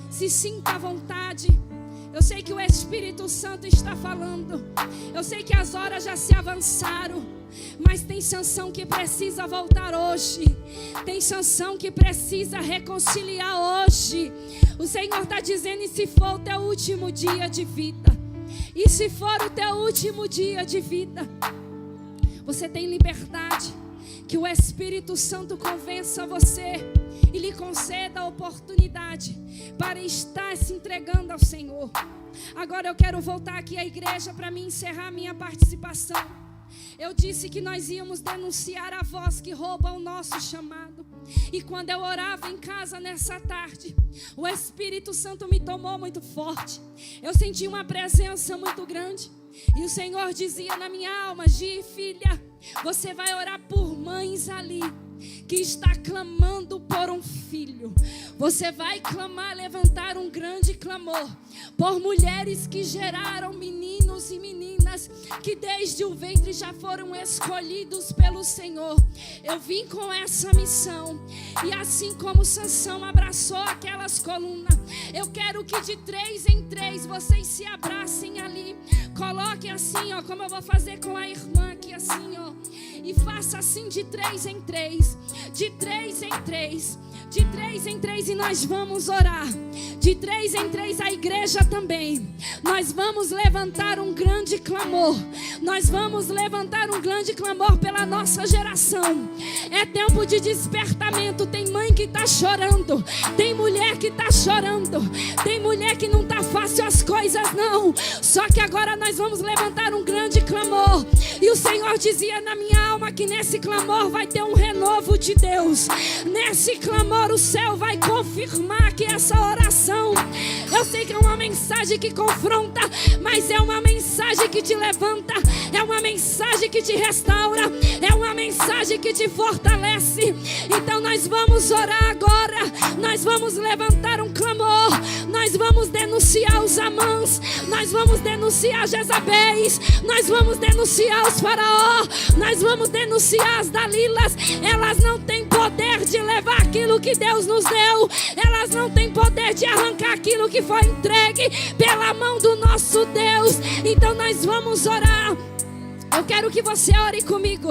Speaker 1: se sinta à vontade. Eu sei que o Espírito Santo está falando, eu sei que as horas já se avançaram, mas tem Sansão que precisa voltar hoje, tem Sansão que precisa reconciliar hoje. O Senhor está dizendo: e se for o teu último dia de vida, e se for o teu último dia de vida, você tem liberdade. Que o Espírito Santo convença você e lhe conceda a oportunidade para estar se entregando ao Senhor. Agora eu quero voltar aqui à igreja para me encerrar minha participação. Eu disse que nós íamos denunciar a voz que rouba o nosso chamado. E quando eu orava em casa nessa tarde, o Espírito Santo me tomou muito forte. Eu senti uma presença muito grande. E o Senhor dizia na minha alma: Gi, filha, você vai orar por mães ali que está clamando por um filho. Você vai clamar, levantar um grande clamor por mulheres que geraram meninos e meninas que desde o ventre já foram escolhidos pelo Senhor. Eu vim com essa missão, e assim como Sansão abraçou aquelas colunas, eu quero que de 3 em 3 vocês se abracem ali. Coloquem assim, ó, como eu vou fazer com a irmã aqui, assim, ó, e faça assim de 3 em 3, de 3 em 3, de 3 em 3, e nós vamos orar. De 3 em 3 a igreja também. Nós vamos levantar um grande clamor. Nós vamos levantar um grande clamor pela nossa geração. É tempo de despertamento. Tem mãe que está chorando, tem mulher que está chorando, tem mulher que não está fácil as coisas não. Só que agora nós vamos levantar um grande clamor. E o Senhor dizia na minha alma que nesse clamor vai ter um renovo de Deus. Nesse clamor o céu vai confirmar que essa oração, eu sei que é uma mensagem que confronta, mas é uma mensagem que te levanta, é uma mensagem que te restaura, é uma mensagem que te fortalece. Então nós vamos orar agora, nós vamos levantar um clamor, nós vamos denunciar os Amãs, nós vamos denunciar Jezabéis, nós vamos denunciar os Faraó, nós vamos denunciar as Dalilas. Elas não têm poder de levar aquilo que Deus nos deu, elas não têm poder de arrancar aquilo que foi entregue pela mão do nosso Deus. Então nós vamos orar. Eu quero que você ore comigo.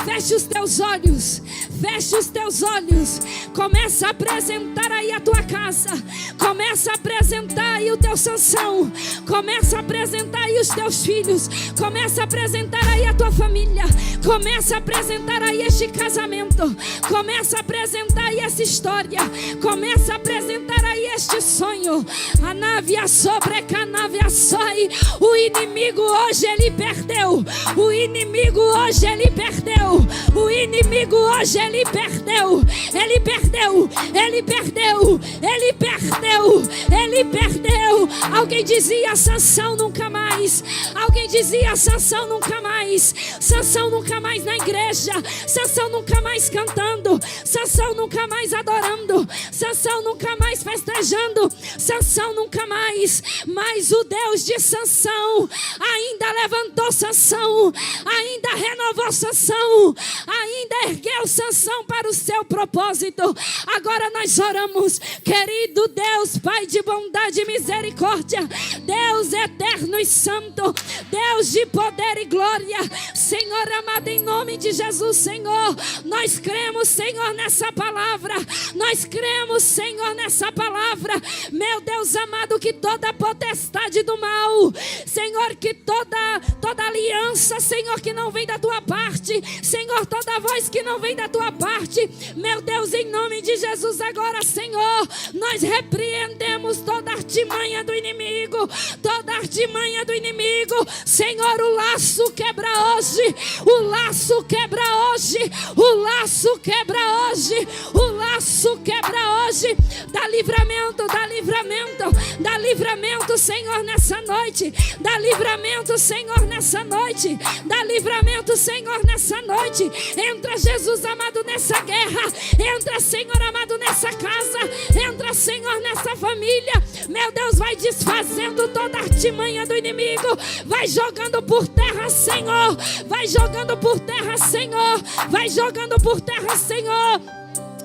Speaker 1: Feche os teus olhos. Feche os teus olhos. Começa a apresentar aí a tua casa. Começa a apresentar aí o teu Sansão. Começa a apresentar aí os teus filhos. Começa a apresentar aí a tua família. Começa a apresentar aí este casamento. Começa a apresentar aí essa história. Começa a apresentar aí este sonho. A nave a sobre canave a soi. O inimigo hoje ele perdeu. O inimigo hoje ele perdeu. O inimigo hoje ele perdeu. Ele perdeu. Ele perdeu. Ele perdeu. Ele perdeu. Alguém dizia Sansão nunca mais. Alguém dizia Sansão nunca mais. Sansão nunca mais na igreja. Sansão nunca mais cantando. Sansão nunca mais adorando. Sansão nunca mais festejando. Sansão nunca mais. Mas o Deus de Sansão ainda levantou Sansão. Ainda renovou Sansão. Ainda ergueu Sansão para o seu propósito. Agora nós oramos. Querido Deus, Pai de bondade e misericórdia, Deus eterno e santo, Deus de poder e glória, Senhor amado, em nome de Jesus, Senhor, nós cremos, Senhor, nessa palavra. Nós cremos, Senhor, nessa palavra. Meu Deus amado, que toda potestade do mal, Senhor, que toda aliança, Senhor, que não vem da tua parte, Senhor, toda voz que não vem da tua parte, meu Deus, em nome de Jesus, agora, Senhor, nós repreendemos toda artimanha do inimigo, toda artimanha do inimigo, Senhor, o laço quebra hoje, o laço quebra hoje, o laço quebra hoje, o laço quebra hoje. Dá livramento, dá livramento, dá livramento, Senhor, nessa noite. Dá livramento, Senhor, nessa noite. Dá livramento, Senhor, nessa noite. Entra, Jesus amado, nessa guerra. Entra, Senhor amado, nessa casa. Entra, Senhor, nessa família. Meu Deus, vai desfazendo toda a artimanha do inimigo. Vai jogando por terra, Senhor. Vai jogando por terra, Senhor. Vai jogando por terra, Senhor.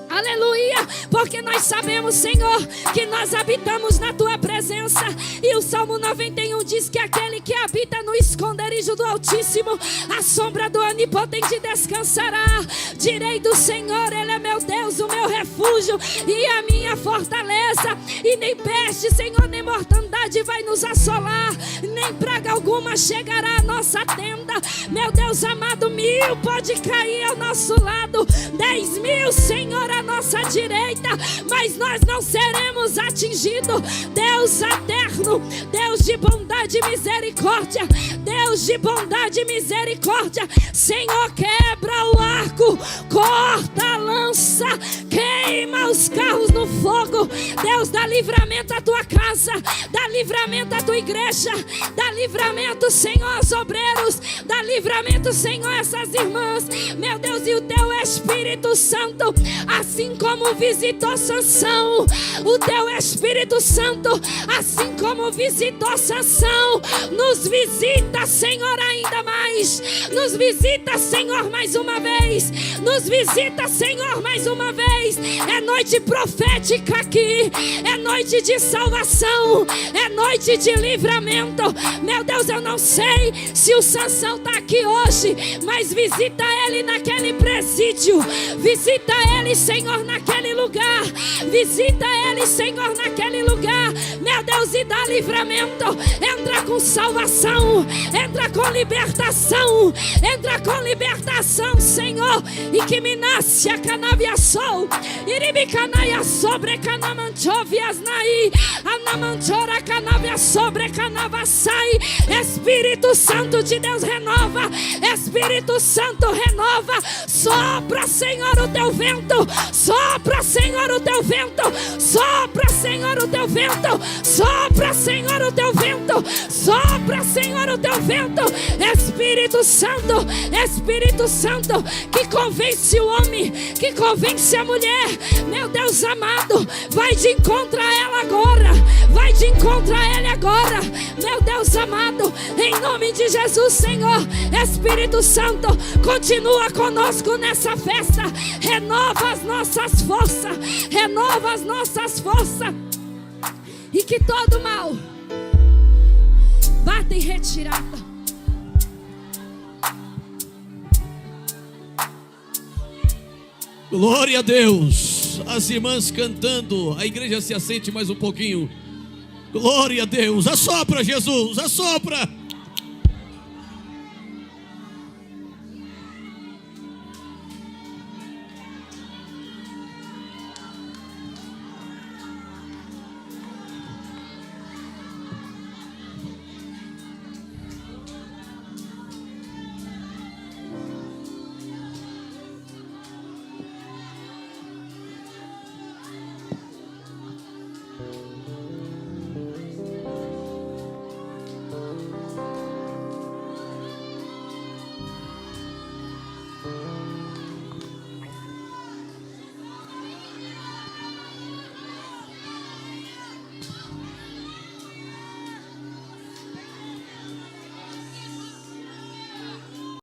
Speaker 1: Aleluia, porque nós sabemos, Senhor, que nós habitamos na tua presença. E o Salmo 91 diz que aquele que habita no esconderijo do Altíssimo, a sombra do Onipotente descansará. Direi do Senhor, Ele é meu Deus, o meu refúgio e a minha fortaleza. E nem peste, Senhor, nem mortandade vai nos assolar, nem praga alguma chegará à nossa tenda. Meu Deus amado, 1000 pode cair ao nosso lado, 10.000, Senhor, à nossa direita, mas nós não seremos atingidos. Deus eterno, Deus de bondade e misericórdia, Deus de bondade e misericórdia, Senhor, quebra o arco, corta a lança, queima os carros no fogo. Deus, dá livramento à tua casa, dá livramento à tua igreja, dá livramento, Senhor, aos obreiros, dá livramento, Senhor, a essas irmãs. Meu Deus, e o teu Espírito Santo, assim como visitou Sansão, o teu Espírito Santo, assim como visitou Sansão, nos visita, Senhor, ainda mais. Nos visita, Senhor, mais uma vez. Nos visita, Senhor, mais uma vez. É noite profética aqui, é noite de salvação, é noite de livramento. Meu Deus, eu não sei se o Sansão está aqui hoje, mas visita ele naquele presídio, visita ele, Senhor, naquele lugar, visita ele, Senhor, naquele lugar. Meu Deus, e dá livramento. Entra com salvação, entra com libertação, entra com libertação, Senhor. E que me nasce a canavia sol, iribicanaia sobre canamanchovias nai, anamanchora canavia sobre canavassai. Espírito Santo de Deus, renova. Espírito Santo, renova. Sopra, Senhor, o teu vento. Sopra, Senhor, o teu vento. Sopra, Senhor, o teu vento. Sopra, Senhor, o teu vento. Sopra, Senhor, o teu vento. Espírito Santo, Espírito Santo, que convence o homem, que convence a mulher. Meu Deus amado, vai de encontro a ela agora. Vai de encontro a ele agora. Meu Deus amado, em nome de Jesus, Senhor. Espírito Santo, continua conosco nessa festa. Renova as nossas forças. Renova as nossas forças. E que todo mal bata em retirada.
Speaker 4: Glória a Deus. As irmãs cantando, a igreja se assente mais um pouquinho. Glória a Deus. Assopra, Jesus, assopra.